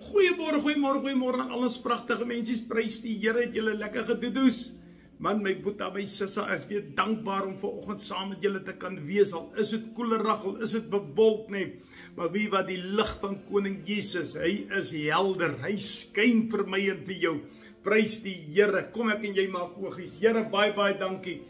Goeiemôre, goeiemôre, goeiemôre aan alles pragtige mensies. Prys die Here, het julle lekker gedoedoes. Man, my boeta, my sissa, is weer dankbaar om vanoggend saam met julle te kan wees. Al is dit koelerig, al is dit bewolk nie. Maar wie wat die lig van koning Jesus, hy is helder. Hy skyn vir my en vir jou. Prys die Here. Kom ek en jy maak oogies. Here, baie dankie.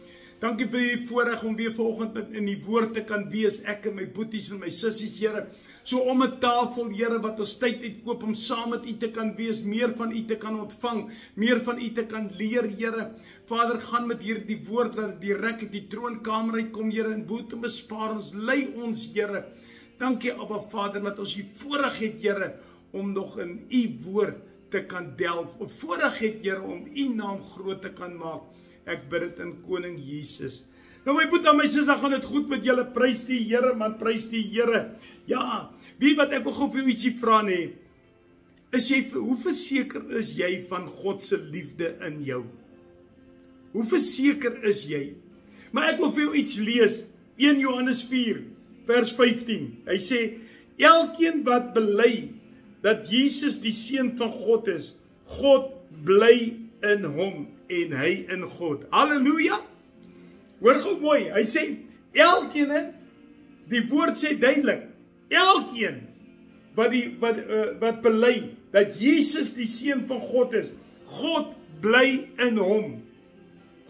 Dankie vir die voorreg om weer vanoggend in die woord te kan wees. Ek en my boeties en my sissies, Here. So om 'n tafel, Here, wat ons tyd uitkoop om saam met U te kan wees, meer van U te kan ontvang, meer van U te kan leer, Here. Vader, gaan met hierdie woord, laat dit direk uit die troonkamer uitkom, Here, en boet en bespaar ons, lei ons, Here. Dankie, Abba Vader, dat ons die voorreg het, Here, om nog in U woord te kan delf, of voorreg het, Here, om U naam groot te kan maak. Ek bid dit in koning Jesus. Nou my boet aan my sis, dan gaan dit goed met julle, prys die Here, man, prys die Here. Ja, wie wat ek wil gou vir jou ietsie vra nie, hoe verseker is jy van God se liefde in jou? Hoe verseker is jy? Maar ek wil vir jou iets lees, 1 Johannes 4, vers 15, hy sê, elkeen wat bely, dat Jesus die Seun van God is, God bly in hom, en hy in God. Halleluja! Hoor gou mooi, hy sê, elkeen, die woord sê duidelik, elkeen wat bely, dat Jesus die Seun van God is, God bly in hom.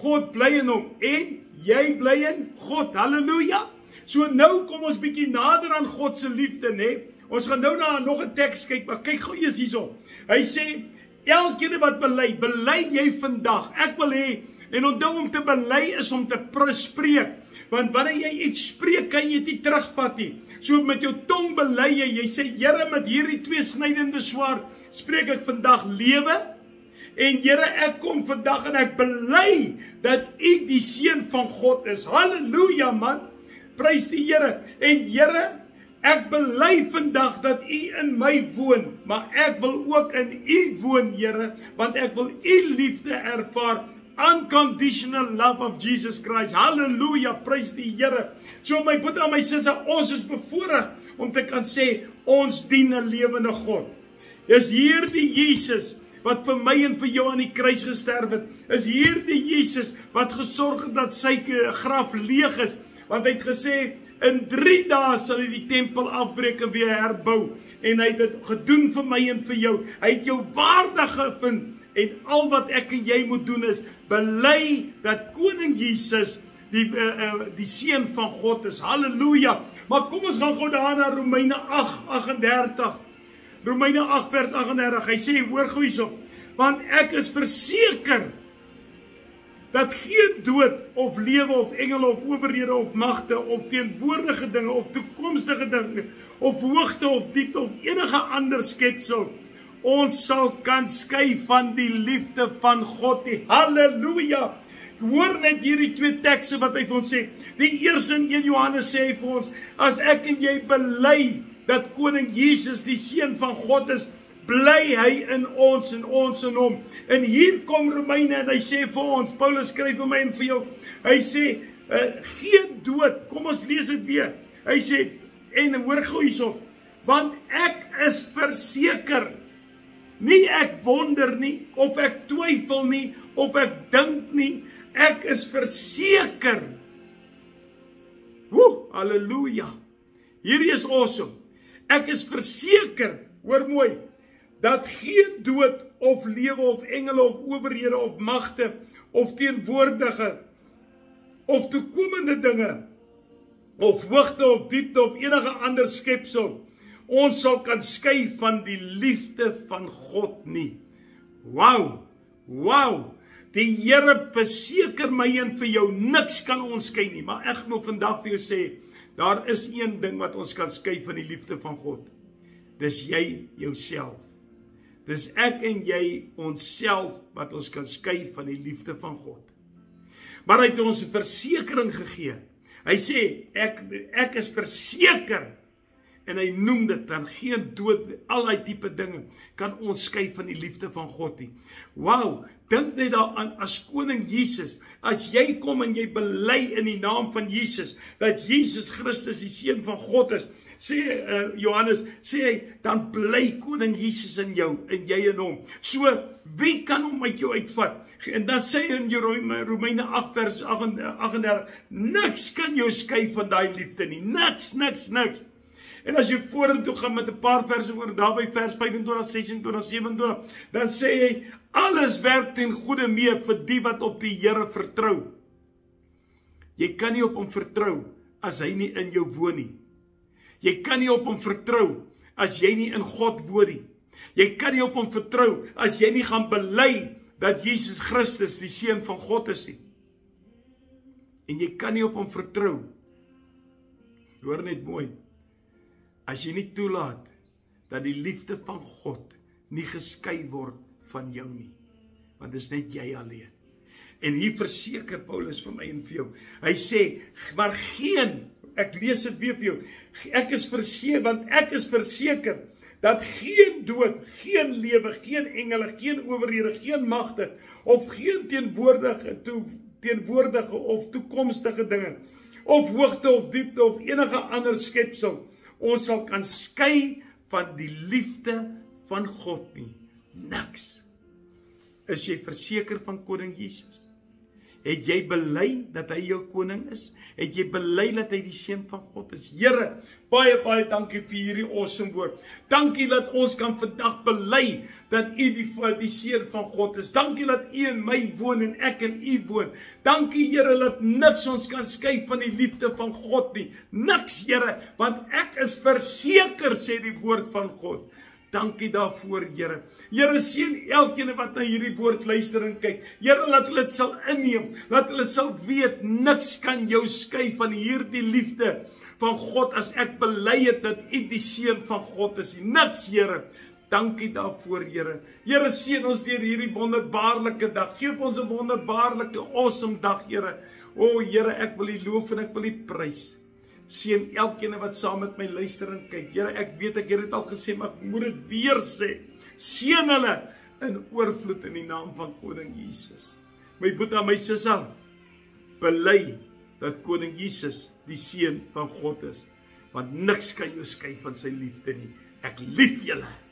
God bly in hom, en jy bly in God, halleluja. So nou kom ons bietjie nader aan God se liefde, né? Ons gaan nou na nog 'n teks kyk, maar kyk gou eers hierso. Hy sê, elkeen wat bely jy vandag. Ek wil hê, en onthou om te bely is om te spreek, want wanneer jy iets spreek, kan jy dit nie terugvat nie. So met jou tong bely jy sê, Here, met hierdie twee snydende swaard, spreek ek vandag lewe, en Here, ek kom vandag en ek bely, dat U die Seun van God is. Halleluja, man, prys die Here, en Here, ek bely vandag dat U in my woon, maar ek wil ook in U woon, Here, want ek wil U liefde ervaar, unconditional love of Jesus Christ. Halleluja, prys die Here. So my broer en my suster, ons is bevoorreg om te kan sê, ons dien 'n lewende God. Is hierdie Jesus wat vir my en vir jou aan die kruis gesterf het, is hierdie Jesus wat gesorg het dat sy graf leeg is, want hy het gesê, in 3 dae sal hy die tempel afbreek en weer herbou, en hy het dit gedoen vir my en vir jou. Hy het jou waardig gevind, en al wat ek en jy moet doen is, bely dat koning Jesus die Seun van God is. Halleluja. Maar kom ons gaan gou daar na Romeine 8:38. Romeine 8 vers 38. Hy sê, hoor gou hierso, want ek is verseker dat geen dood of lewe of engele of owerhede of magte of teenwoordige dinge of toekomstige dinge of hoogte of diepte of enige ander skepsel ons sal kan skei van die liefde van God. Halleluja! Hoor net hierdie twee tekste wat hy vir ons sê. Die eerste in 1 Johannes sê hy vir ons, as ek en jy bely dat koning Jesus die Seun van God is, bly hy in ons en ons in hom. En hier kom Romeine en hy sê vir ons, Paulus skryf vir my en vir jou, hy sê, geen dood, kom ons lees dit weer, hy sê, en hoor gou hierso, want ek is verseker, nie ek wonder nie, of ek twyfel nie, of ek dink nie, ek is verseker. Halleluja. Hierdie is awesome. Ek is verseker, hoor mooi, dat geen dood of lewe of engele of owerhede of magte of teenwoordige of toekomende dinge of hoogte of diepte of enige ander skepsel ons sal kan skei van die liefde van God nie. Wow, die Here verseker my en vir jou, niks kan ons skei nie, maar ek moet vandag vir jou sê, daar is een ding wat ons kan skei van die liefde van God. Dis jy jouself. Dis ek en jy onsself wat ons kan skei van die liefde van God. Maar hy het ons 'n versekering gegee. Hy sê, ek is verseker, en hy noem dit dan geen dood, al die tipe dinge, kan ons skei van die liefde van God nie. Wow, dink net daaraan, as koning Jesus, as jy kom en jy bely in die naam van Jesus, dat Jesus Christus die Seun van God is, Sê Johannes, sê hy, dan bly koning Jesus in jou, en jy in hom. So, wie kan hom uit jou uitvat? En dan sê hy in Romeine 8 vers 38, niks kan jou skei van daai liefde nie. Niks. En as jy vorentoe gaan met 'n paar verse oor daarby vers 25, 26, 27, dan sê hy, alles werk ten goeie mee vir die wat op die Here vertrou. Jy kan nie op hom vertrou as hy nie in jou woon nie. Jy kan nie op hom vertrou as jy nie in God woon nie. Jy kan nie op hom vertrou as jy nie gaan bely dat Jesus Christus die Seun van God is nie. En jy kan nie op hom vertrou. Hoor net mooi. As jy nie toelaat dat die liefde van God nie geskei word van jou nie. Want dit is net jy alleen. En hier verseker Paulus vir my en vir jou. Hy sê, maar ek lees dit weer vir jou. Ek is verseker dat geen dood, geen lewe, geen engele, geen owerhede, geen magte of geen teenwoordige of toekomstige dinge of hoogte of diepte of enige ander skepsel ons sal kan skei van die liefde van God nie. Niks. Is jy verseker van koning Jesus? Het jy bely dat hy jou koning is? Het jy bely dat hy die Seun van God is? Here, baie dankie vir hierdie awesome woord. Dankie dat ons kan vandag bely dat U die Seun van God is. Dankie dat U in my woon en ek in U woon. Dankie Here dat niks ons kan skei van die liefde van God nie. Niks Here, want ek is verseker, sê die woord van God. Dankie daarvoor, Here. Here, seën elkeen wat na hierdie woord luister en kyk. Here, laat hulle dit sal inneem. Laat hulle sal weet, niks kan jou skei van hierdie liefde van God as ek bely het dat U die Seun van God is. Niks, Here. Dankie daarvoor, Here. Here, seën ons deur hierdie wonderbaarlike dag. Geef ons 'n wonderbaarlike, awesome dag, Here. O, Here, ek wil U loof en ek wil U prys. Seën elkeen wat saam met my luister en kyk. Here, ek weet ek het dit al gesê, maar ek moet dit weer sê. Seën hulle in oorvloed in die naam van koning Jesus. My boetie, my sussie, bely dat koning Jesus die Seun van God is, want niks kan jou skei van sy liefde nie. Ek lief julle.